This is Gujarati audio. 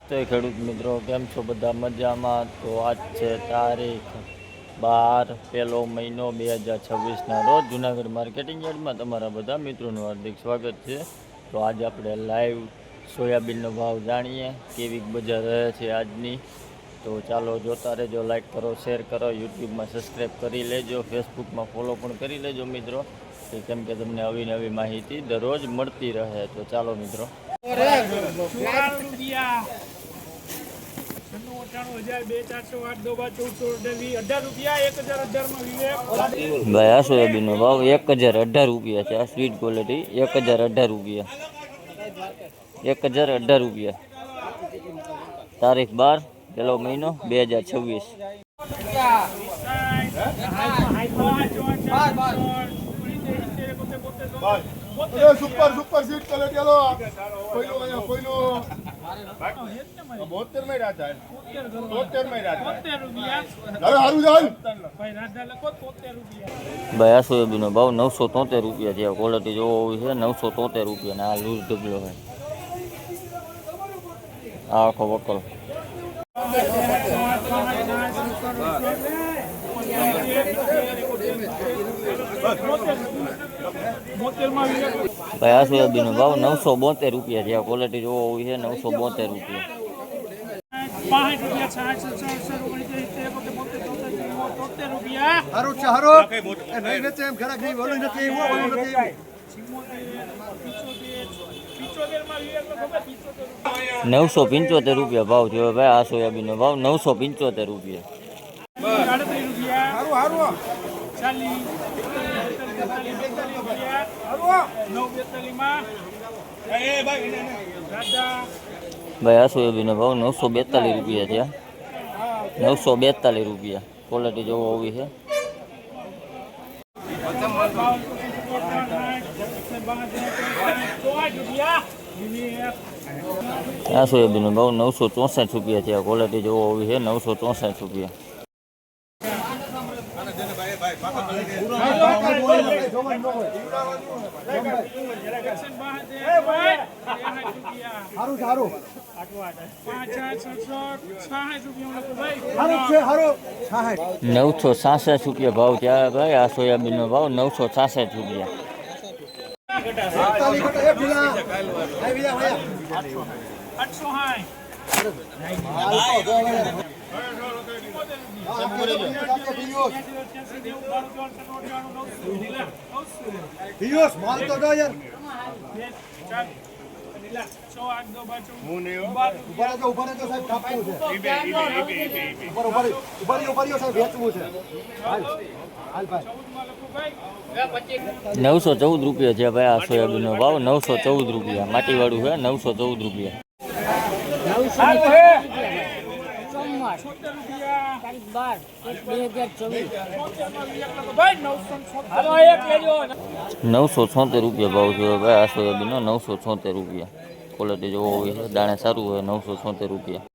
તો ખેડૂત મિત્રો કેમ છો બધા મજામાં? તો આજ છે તારીખ 12 પહેલો મહિનો 2026ના રોજ જુનાગઢ માર્કેટિંગ યાર્ડમાં તમારા બધા મિત્રોનું હાર્દિક સ્વાગત છે. તો આજે આપણે લાઈવ સોયાબીનનો ભાવ જાણીએ કેવી બજાર રહે છે આજની. તો ચાલો જોતા રહેજો, લાઈક કરો, શેર કરો, યુટ્યુબમાં સબસ્ક્રાઈબ કરી લેજો, ફેસબુકમાં ફોલો પણ કરી લેજો મિત્રો, કેમ કે તમને નવી નવી માહિતી દરરોજ મળતી રહે. તો ચાલો મિત્રો. ભાઈ આ સોયાબીનનો ભાવ 1018 રૂપિયા છે. આ સ્વીટ ક્વોલિટી 1018 રૂપિયા, 1018 રૂપિયા. તારીખ 12 પહેલો મહિનો 2026. સુપર સુપર સીટ ક્વોલિટી આલો કોઈનો કોઈનો 72 માં રાત આય 72 માં રાત 72 રૂપિયા હારું હારું જાન ભાઈ રાત લખો 72 રૂપિયા. ભાઈ આ સોયાબીનનો ભાવ 973 રૂપિયા છે. ક્વોલિટી જોવો હોય છે 973 રૂપિયા. ને આ લૂઝ ઢગલો ભાઈ, આ આખો વકલ. ભાઈ આ સોયાબીનનો ભાવ 972 રૂપિયા છે. ક્વોલિટી જોવો હોય છે 972 રૂપિયા. હારું છે હારું નહીં વેચે એમ ઘરાક નહીં બોલું નથી એવું નથી. 975 રૂપિયા ભાવ છે ભાઈ. આ સોયાબીનનો ભાવ 975 રૂપિયા. ભાઈ આ સોયાબીનનો ભાવ 942 રૂપિયા છે. 942 રૂપિયા. ક્વોલિટી જોવો હોવી છે. આ સોયાબીનનો ભાવ 964 રૂપિયા છે. ક્વોલિટી જોવો હોવી છે 964 રૂપિયા. હારું છે હારું 966 રૂપિયા ભાવ છે ભાઈ. આ સોયાબીનનો ભાવ 966 રૂપિયા. માલ તો દો યાર ઉભા રહેજો સાહેબ, કાપવું છે ઉભા સાહેબ, વેચવું છે. હાલ ભાઈ 914 રૂપિયા છે ભાઈ. આ સોયાબીનનો ભાવ 914 રૂપિયા. માટીવાળું છે 914 રૂપિયા. ₹976 રૂપિયા ભાવ છે ભાઈ. આ સોયાબીનનો 976 રૂપિયા. ક્વોલિટી જોવો હોય છે, દાણે સારું હોય 976 રૂપિયા.